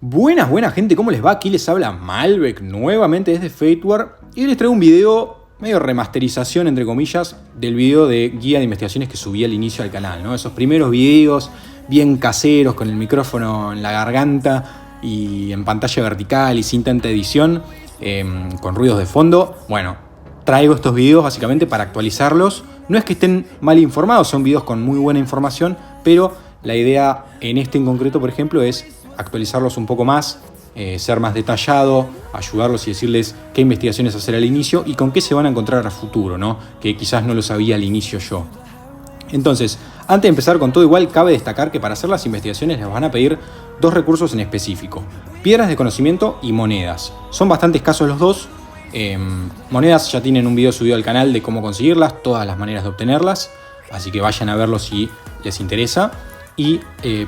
Buenas gente, ¿cómo les va? Aquí les habla Malbec nuevamente desde Fateware y hoy les traigo un video medio remasterización entre comillas del video de guía de investigaciones que subí al inicio del canal, ¿no? Esos primeros videos bien caseros con el micrófono en la garganta y en pantalla vertical y sin tanta edición, con ruidos de fondo. Bueno, traigo estos videos básicamente para actualizarlos. No es que estén mal informados, son videos con muy buena información, pero la idea en este en concreto, por ejemplo, es actualizarlos un poco más, ser más detallado, ayudarlos y decirles qué investigaciones hacer al inicio y con qué se van a encontrar a futuro, ¿no? Que quizás no lo sabía al inicio yo. Entonces, antes de empezar con todo igual, cabe destacar que para hacer las investigaciones les van a pedir dos recursos en específico: piedras de conocimiento y monedas. Son bastante escasos los dos. Monedas ya tienen un video subido al canal de cómo conseguirlas, todas las maneras de obtenerlas, así que vayan a verlo si les interesa. Y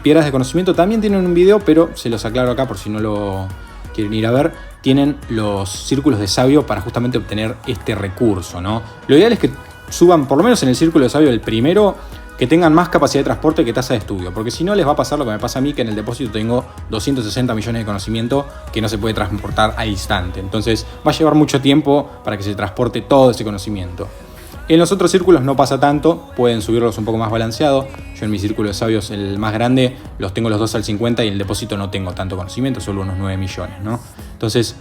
piedras de conocimiento también tienen un video, pero se los aclaro acá por si no lo quieren ir a ver. Tienen los círculos de sabio para justamente obtener este recurso, ¿no? Lo ideal es que suban, por lo menos en el círculo de sabio, el primero, que tengan más capacidad de transporte que tasa de estudio, porque si no les va a pasar lo que me pasa a mí, que en el depósito tengo 260 millones de conocimiento que no se puede transportar al instante. Entonces va a llevar mucho tiempo para que se transporte todo ese conocimiento. En los otros círculos no pasa tanto, pueden subirlos un poco más balanceado. Yo en mi círculo de sabios, el más grande, los tengo los dos al 50 y en el depósito no tengo tanto conocimiento, solo unos 9 millones, ¿no? Entonces,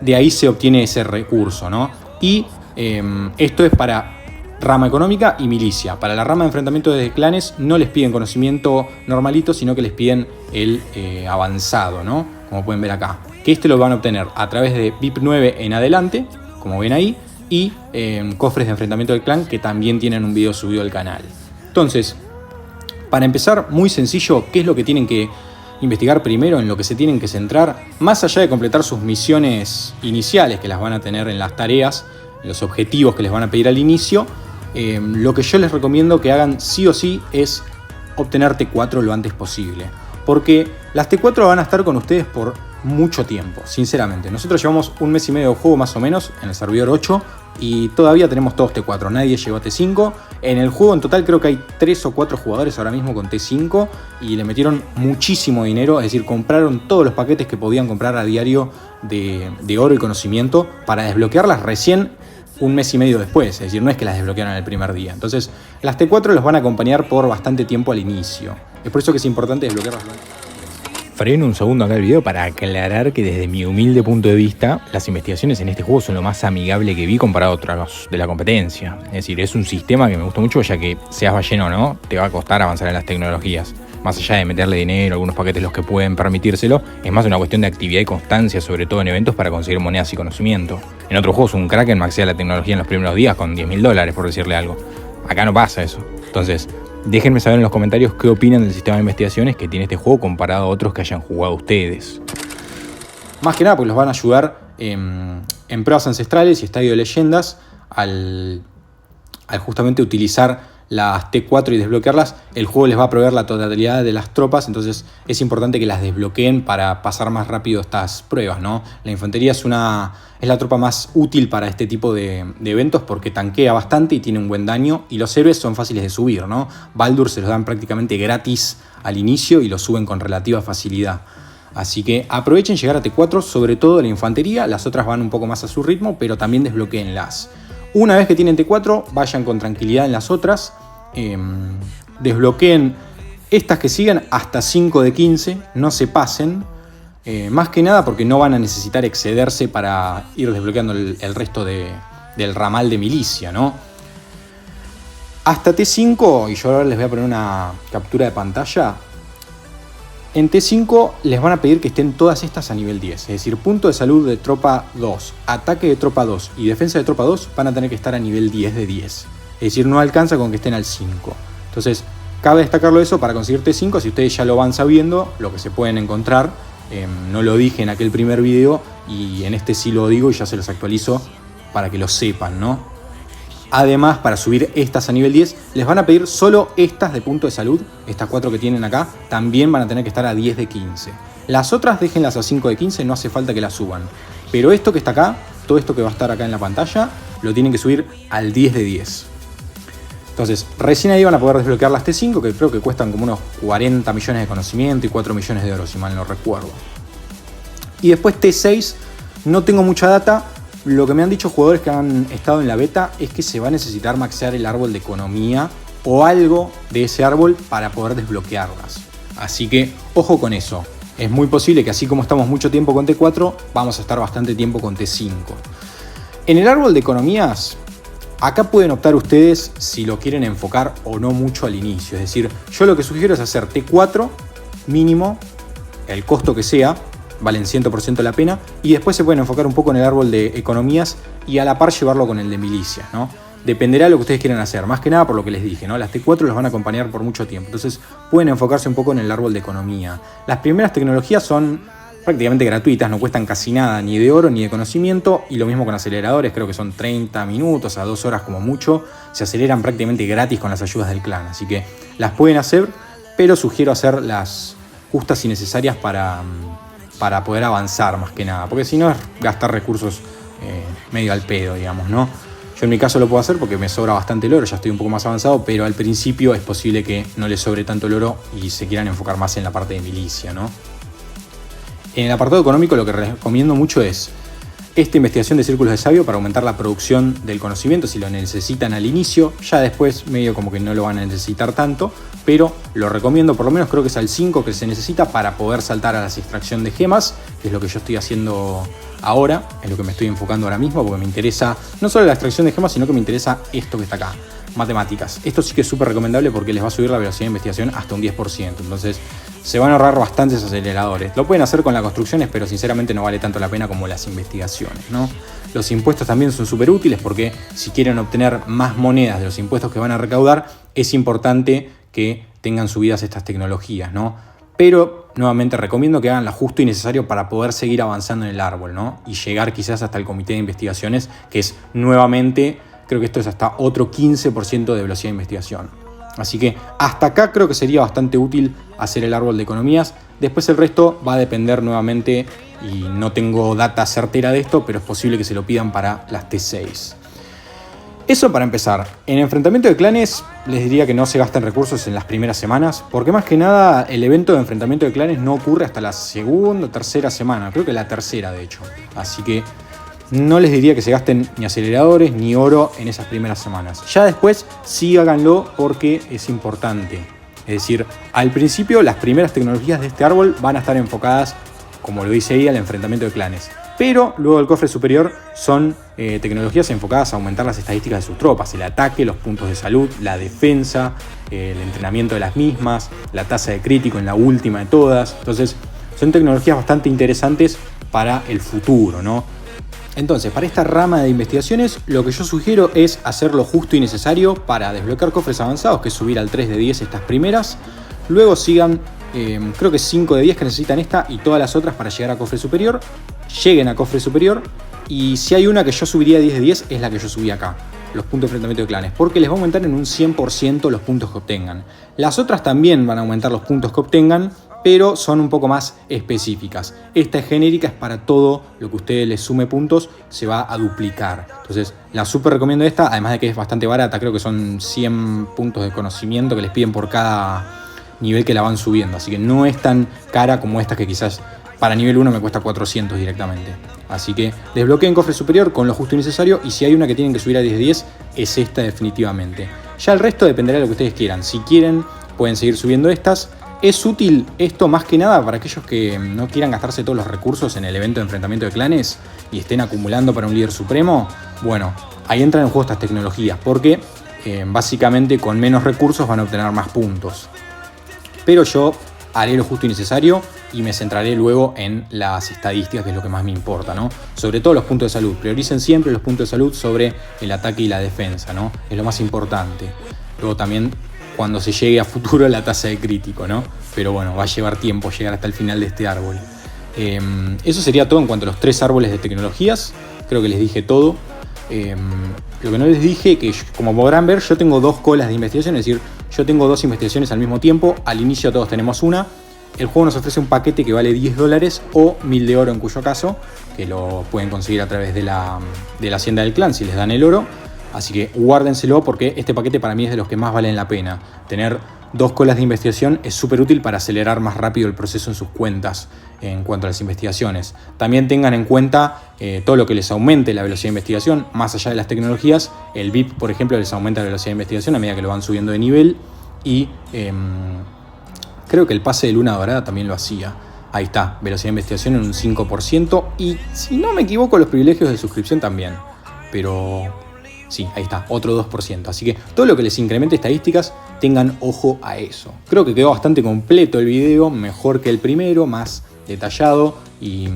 de ahí se obtiene ese recurso, ¿no? Y esto es para rama económica y milicia. Para la rama de enfrentamiento de clanes no les piden conocimiento normalito, sino que les piden el avanzado, ¿no? Como pueden ver acá. Que lo van a obtener a través de VIP 9 en adelante, como ven ahí, y cofres de enfrentamiento del clan, que también tienen un video subido al canal. Entonces, para empezar, muy sencillo, ¿qué es lo que tienen que investigar primero, en lo que se tienen que centrar? Más allá de completar sus misiones iniciales, que las van a tener en las tareas, los objetivos que les van a pedir al inicio, lo que yo les recomiendo que hagan sí o sí es obtener T4 lo antes posible. Porque las T4 van a estar con ustedes por mucho tiempo, sinceramente. Nosotros llevamos un mes y medio de juego más o menos en el servidor 8 y todavía tenemos todos T4, nadie llegó a T5. En el juego en total creo que hay 3 o 4 jugadores ahora mismo con T5 y le metieron muchísimo dinero, es decir, compraron todos los paquetes que podían comprar a diario de oro y conocimiento para desbloquearlas recién un mes y medio después, es decir, no es que las desbloquearon el primer día. Entonces, las T4 los van a acompañar por bastante tiempo al inicio. Es por eso que es importante desbloquearlas. Freno un segundo acá el video para aclarar que desde mi humilde punto de vista, las investigaciones en este juego son lo más amigable que vi comparado a otros de la competencia. Es decir, es un sistema que me gusta mucho, ya que seas balleno o no, te va a costar avanzar en las tecnologías. Más allá de meterle dinero, algunos paquetes los que pueden permitírselo, es más una cuestión de actividad y constancia, sobre todo en eventos para conseguir monedas y conocimiento. En otros juegos un Kraken maxea la tecnología en los primeros días con $10.000, por decirle algo. Acá no pasa eso. Entonces, déjenme saber en los comentarios qué opinan del sistema de investigaciones que tiene este juego comparado a otros que hayan jugado ustedes. Más que nada porque los van a ayudar en pruebas ancestrales y estadio de leyendas al justamente utilizar las T4 y desbloquearlas. El juego les va a proveer la totalidad de las tropas, entonces es importante que las desbloqueen para pasar más rápido estas pruebas, ¿no? La infantería es la tropa más útil para este tipo de eventos porque tanquea bastante y tiene un buen daño, y los héroes son fáciles de subir, ¿no? Baldur se los dan prácticamente gratis al inicio y los suben con relativa facilidad. Así que aprovechen llegar a T4, sobre todo la infantería. Las otras van un poco más a su ritmo, pero también desbloqueenlas. Una vez que tienen T4, vayan con tranquilidad en las otras. Desbloqueen estas que siguen hasta 5 de 15, no se pasen. Más que nada porque no van a necesitar excederse para ir desbloqueando el resto del ramal de milicia, ¿no? Hasta T5, y yo ahora les voy a poner una captura de pantalla. En T5 les van a pedir que estén todas estas a nivel 10, es decir, punto de salud de tropa 2, ataque de tropa 2 y defensa de tropa 2 van a tener que estar a nivel 10 de 10. Es decir, no alcanza con que estén al 5. Entonces, cabe destacarlo eso para conseguir T5, si ustedes ya lo van sabiendo, lo que se pueden encontrar. No lo dije en aquel primer video y en este sí lo digo y ya se los actualizo para que lo sepan, ¿no? Además, para subir estas a nivel 10, les van a pedir solo estas de punto de salud, estas 4 que tienen acá, también van a tener que estar a 10 de 15. Las otras déjenlas a 5 de 15, no hace falta que las suban. Pero esto que está acá, todo esto que va a estar acá en la pantalla, lo tienen que subir al 10 de 10. Entonces, recién ahí van a poder desbloquear las T5, que creo que cuestan como unos 40 millones de conocimiento y 4 millones de oro, si mal no recuerdo. Y después T6, no tengo mucha data. Lo que me han dicho jugadores que han estado en la beta es que se va a necesitar maxear el árbol de economía o algo de ese árbol para poder desbloquearlas. Así que ojo con eso. Es muy posible que así como estamos mucho tiempo con T4, vamos a estar bastante tiempo con T5. En el árbol de economías, acá pueden optar ustedes si lo quieren enfocar o no mucho al inicio. Es decir, yo lo que sugiero es hacer T4 mínimo, el costo que sea, valen 100% la pena, y después se pueden enfocar un poco en el árbol de economías y a la par llevarlo con el de milicias, ¿no? Dependerá de lo que ustedes quieran hacer, más que nada por lo que les dije, ¿no? Las T4 los van a acompañar por mucho tiempo, entonces pueden enfocarse un poco en el árbol de economía. Las primeras tecnologías son prácticamente gratuitas, no cuestan casi nada, ni de oro ni de conocimiento, y lo mismo con aceleradores, creo que son 30 minutos a 2 horas como mucho, se aceleran prácticamente gratis con las ayudas del clan, así que las pueden hacer, pero sugiero hacer las justas y necesarias para poder avanzar más que nada, porque si no es gastar recursos medio al pedo, digamos, ¿no? Yo en mi caso lo puedo hacer porque me sobra bastante el oro, ya estoy un poco más avanzado, pero al principio es posible que no les sobre tanto el oro y se quieran enfocar más en la parte de milicia, ¿no? En el apartado económico lo que recomiendo mucho es esta investigación de círculos de sabio para aumentar la producción del conocimiento si lo necesitan al inicio, ya después medio como que no lo van a necesitar tanto, pero lo recomiendo, por lo menos creo que es al 5 que se necesita para poder saltar a la extracción de gemas, que es lo que yo estoy haciendo ahora, es lo que me estoy enfocando ahora mismo, porque me interesa no solo la extracción de gemas, sino que me interesa esto que está acá, matemáticas. Esto sí que es súper recomendable porque les va a subir la velocidad de investigación hasta un 10%, entonces se van a ahorrar bastantes aceleradores. Lo pueden hacer con las construcciones, pero sinceramente no vale tanto la pena como las investigaciones, ¿no? Los impuestos también son súper útiles porque si quieren obtener más monedas de los impuestos que van a recaudar, es importante que tengan subidas estas tecnologías, ¿no? Pero nuevamente recomiendo que hagan lo justo y necesario para poder seguir avanzando en el árbol, ¿no? Y llegar quizás hasta el comité de investigaciones, que es nuevamente, creo que esto es hasta otro 15% de velocidad de investigación. Así que hasta acá creo que sería bastante útil hacer el árbol de economías. Después el resto va a depender nuevamente, y no tengo data certera de esto, pero es posible que se lo pidan para las T6. Eso para empezar. En enfrentamiento de clanes les diría que no se gasten recursos en las primeras semanas, porque más que nada el evento de enfrentamiento de clanes no ocurre hasta la segunda o tercera semana, creo que la tercera de hecho. Así que no les diría que se gasten ni aceleradores ni oro en esas primeras semanas. Ya después sí háganlo porque es importante. Es decir, al principio las primeras tecnologías de este árbol van a estar enfocadas, como lo dice ahí, al enfrentamiento de clanes. Pero luego el cofre superior son tecnologías enfocadas a aumentar las estadísticas de sus tropas, el ataque, los puntos de salud, la defensa, el entrenamiento de las mismas, la tasa de crítico en la última de todas. Entonces son tecnologías bastante interesantes para el futuro, ¿no? Entonces, para esta rama de investigaciones, lo que yo sugiero es hacer lo justo y necesario para desbloquear cofres avanzados, que es subir al 3 de 10 estas primeras. Luego sigan, creo que 5 de 10 que necesitan esta y todas las otras para llegar a cofre superior. Lleguen a cofre superior, y si hay una que yo subiría a 10 de 10 es la que yo subí acá, los puntos de enfrentamiento de clanes, porque les va a aumentar en un 100% los puntos que obtengan. Las otras también van a aumentar los puntos que obtengan, pero son un poco más específicas. Esta es genérica, es para todo lo que ustedes les sume puntos, se va a duplicar. Entonces la súper recomiendo esta, además de que es bastante barata, creo que son 100 puntos de conocimiento que les piden por cada nivel que la van subiendo, así que no es tan cara como esta que quizás para nivel 1 me cuesta 400 directamente. Así que desbloqueen cofre superior con lo justo y necesario, y si hay una que tienen que subir a 10 de 10 es esta definitivamente. Ya el resto dependerá de lo que ustedes quieran. Si quieren pueden seguir subiendo estas. Es útil esto más que nada para aquellos que no quieran gastarse todos los recursos en el evento de enfrentamiento de clanes y estén acumulando para un líder supremo. Bueno, ahí entran en juego estas tecnologías porque básicamente con menos recursos van a obtener más puntos. Pero yo haré lo justo y necesario y me centraré luego en las estadísticas, que es lo que más me importa, ¿no? Sobre todo los puntos de salud. Prioricen siempre los puntos de salud sobre el ataque y la defensa, ¿no? Es lo más importante. Luego también cuando se llegue a futuro la tasa de crítico, ¿no? Pero bueno, va a llevar tiempo llegar hasta el final de este árbol. Eso sería todo en cuanto a los 3 árboles de tecnologías. Creo que les dije todo. Lo que no les dije, que como podrán ver, yo tengo 2 colas de investigación, es decir, yo tengo 2 investigaciones al mismo tiempo. Al inicio todos tenemos una. El juego nos ofrece un paquete que vale $10 o 1000 de oro en cuyo caso, que lo pueden conseguir a través de la hacienda del clan si les dan el oro. Así que guárdenselo porque este paquete para mí es de los que más valen la pena. Tener 2 colas de investigación es súper útil para acelerar más rápido el proceso en sus cuentas. en cuanto a las investigaciones. También tengan en cuenta todo lo que les aumente la velocidad de investigación, más allá de las tecnologías. El VIP, por ejemplo, les aumenta la velocidad de investigación a medida que lo van subiendo de nivel. Y creo que el pase de Luna Dorada también lo hacía. Ahí está, velocidad de investigación en un 5%. Y si no me equivoco, los privilegios de suscripción también. Pero sí, ahí está, otro 2%. Así que todo lo que les incremente estadísticas, tengan ojo a eso. Creo que quedó bastante completo el video, mejor que el primero, más detallado y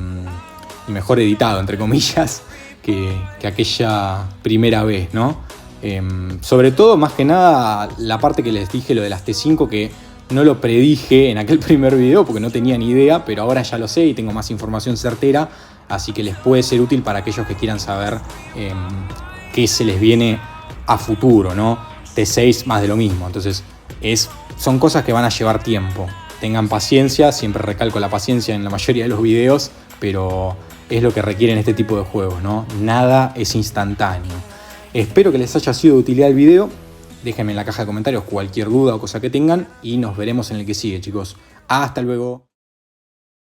mejor editado, entre comillas, que aquella primera vez, ¿no? Sobre todo, más que nada, la parte que les dije, lo de las T5, que no lo predije en aquel primer video porque no tenía ni idea, pero ahora ya lo sé y tengo más información certera, así que les puede ser útil para aquellos que quieran saber qué se les viene a futuro, ¿no? T6 más de lo mismo, entonces son cosas que van a llevar tiempo. Tengan paciencia, siempre recalco la paciencia en la mayoría de los videos, pero es lo que requieren este tipo de juegos, ¿no? Nada es instantáneo. Espero que les haya sido de utilidad el video. Déjenme en la caja de comentarios cualquier duda o cosa que tengan y nos veremos en el que sigue, chicos. Hasta luego.